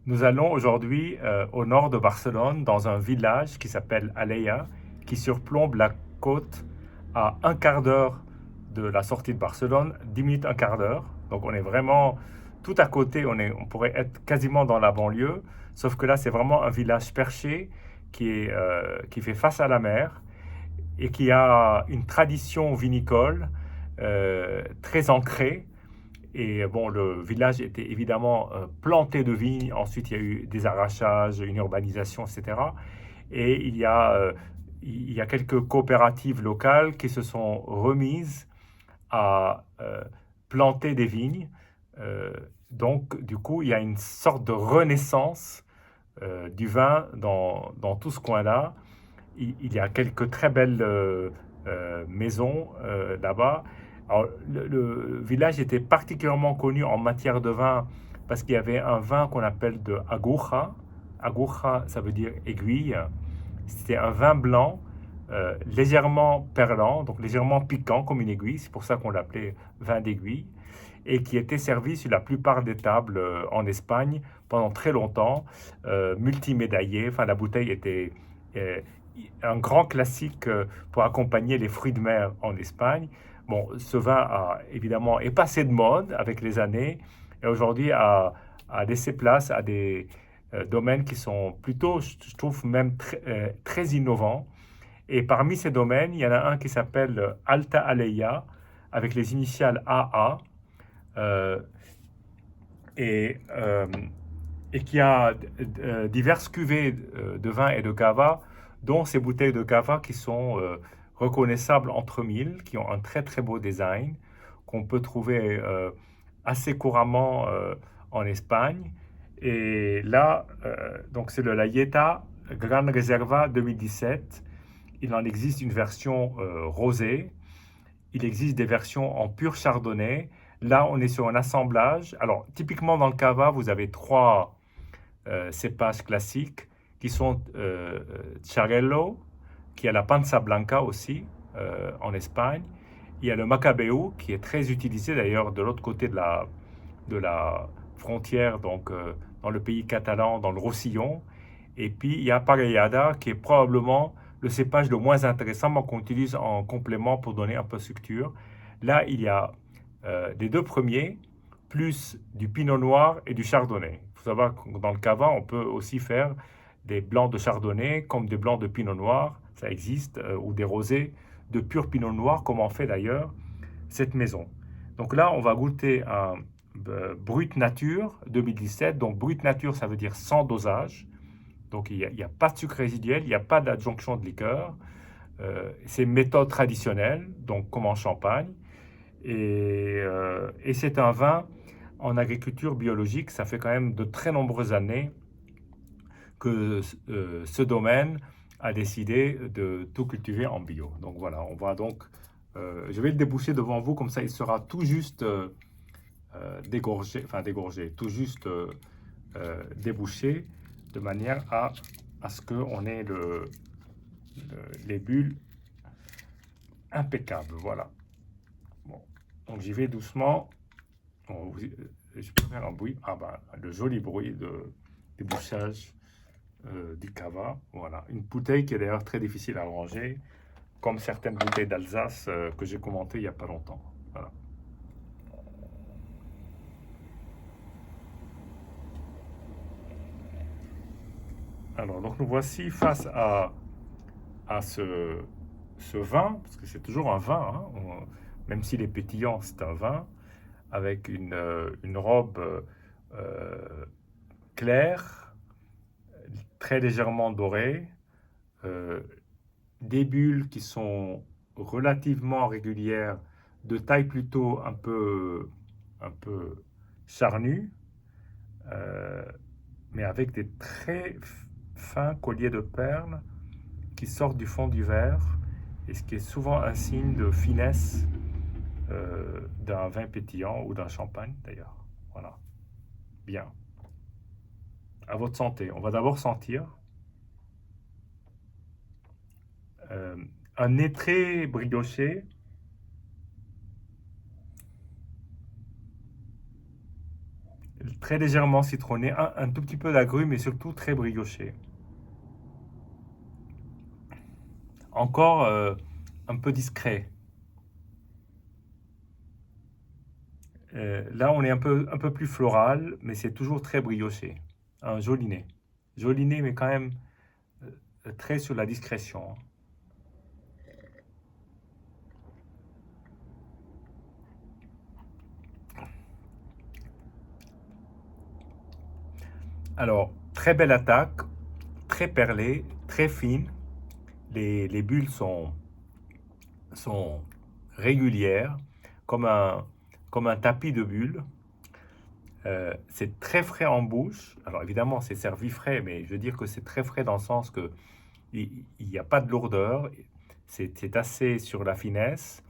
Nous allons aujourd'hui au nord de Barcelone, dans un village qui s'appelle Alella, qui surplombe la côte à un quart d'heure de la sortie de Barcelone, 10 minutes, un quart d'heure. Donc on est vraiment tout à côté, on pourrait être quasiment dans la banlieue, sauf que là c'est vraiment un village perché qui fait face à la mer et qui a une tradition vinicole très ancrée. Et bon, le village était évidemment planté de vignes. Ensuite, il y a eu des arrachages, une urbanisation, etc. Et il y a quelques coopératives locales qui se sont remises à planter des vignes. Euh, donc, du coup, il y a une sorte de renaissance du vin dans tout ce coin-là. Il y a quelques très belles maisons là-bas. Alors, le village était particulièrement connu en matière de vin parce qu'il y avait un vin qu'on appelle de aguja. Aguja, ça veut dire aiguille. C'était un vin blanc légèrement perlant, donc légèrement piquant comme une aiguille. C'est pour ça qu'on l'appelait vin d'aiguille. Et qui était servi sur la plupart des tables en Espagne pendant très longtemps, multimédaillé. Enfin, la bouteille était euh, un grand classique pour accompagner les fruits de mer en Espagne. Bon, ce vin évidemment est passé de mode avec les années et aujourd'hui a laissé place à des domaines qui sont plutôt, je trouve même très innovants. Et parmi ces domaines, il y en a un qui s'appelle Alta Aleia avec les initiales AA euh, et, euh, et qui a diverses cuvées de vin et de cava, dont ces bouteilles de cava qui sont reconnaissables entre mille, qui ont un très très beau design, qu'on peut trouver assez couramment en Espagne. Et là, donc c'est le Layeta Gran Reserva 2017. Il en existe une version rosée. Il existe des versions en pur chardonnay. Là, on est sur un assemblage. Alors, typiquement dans le cava, vous avez trois cépages classiques qui sont Xarel·lo, qui a la Panza Blanca aussi en Espagne. Il y a le Macabeu, qui est très utilisé d'ailleurs de l'autre côté de la frontière, donc dans le pays catalan, dans le Roussillon. Et puis il y a Parellada, qui est probablement le cépage le moins intéressant, mais qu'on utilise en complément pour donner un peu de structure. Là, il y a les deux premiers, plus du pinot noir et du chardonnay. Il faut savoir que dans le cava, on peut aussi faire des blancs de chardonnay comme des blancs de pinot noir, ça existe, ou des rosés de pur pinot noir, comme en fait d'ailleurs cette maison. Donc là, on va goûter un Brut Nature 2017. Donc Brut Nature, ça veut dire sans dosage. Donc il n'y a pas de sucre résiduel, il n'y a pas d'adjonction de liqueur. C'est une méthode traditionnelle, donc comme en Champagne. Et c'est un vin en agriculture biologique. Ça fait quand même de très nombreuses années que ce domaine a décidé de tout cultiver en bio. Donc voilà, on va donc, je vais le déboucher devant vous, comme ça il sera tout juste dégorgé, tout juste débouché, de manière à ce qu'on ait les bulles impeccables. Voilà. Bon. Donc j'y vais doucement. Bon, je peux faire un bruit. Ah bah, le joli bruit de débouchage du cava. Voilà. Une bouteille qui est d'ailleurs très difficile à ranger, comme certaines bouteilles d'Alsace que j'ai commentées il n'y a pas longtemps. Voilà. Alors, donc nous voici face à ce vin, parce que c'est toujours un vin, hein, même s'il est pétillant, c'est un vin, avec une robe claire, très légèrement dorée, euh, des bulles qui sont relativement régulières, de taille plutôt un peu charnue, euh, mais avec des très fins colliers de perles qui sortent du fond du verre, et ce qui est souvent un signe de finesse d'un vin pétillant ou d'un champagne d'ailleurs. Voilà, bien. À votre santé. On va d'abord sentir euh, un nez très brioché, très légèrement citronné, un tout petit peu d'agrumes, mais surtout très brioché. Encore un peu discret. Là, on est un peu plus floral, mais c'est toujours très brioché. Un joli nez. Joli nez, mais quand même très sur la discrétion. Alors, très belle attaque, très perlée, très fine. Les bulles sont régulières, comme comme un tapis de bulles. C'est très frais en bouche. Alors évidemment, c'est servi frais, mais je veux dire que c'est très frais dans le sens que il n'y a pas de lourdeur. C'est assez sur la finesse.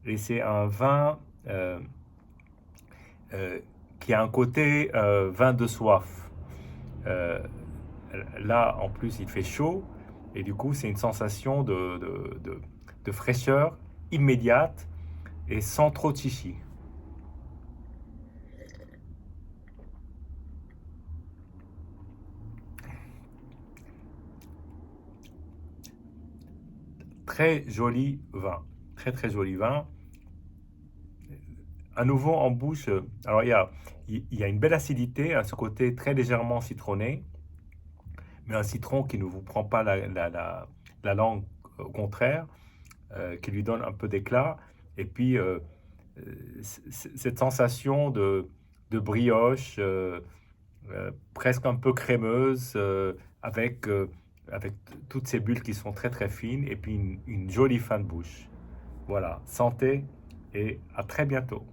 Et c'est un vin euh, qui a un côté vin de soif. Euh, Là, en plus, il fait chaud. Et du coup, c'est une sensation de fraîcheur immédiate et sans trop de chichi. Très joli vin. Très très joli vin. À nouveau en bouche, alors il y a une belle acidité, à ce côté très légèrement citronné, mais un citron qui ne vous prend pas la langue, au contraire, qui lui donne un peu d'éclat. Et puis, cette sensation de brioche, presque un peu crémeuse, avec toutes ces bulles qui sont très très fines, et puis une jolie fin de bouche. Voilà, santé et à très bientôt.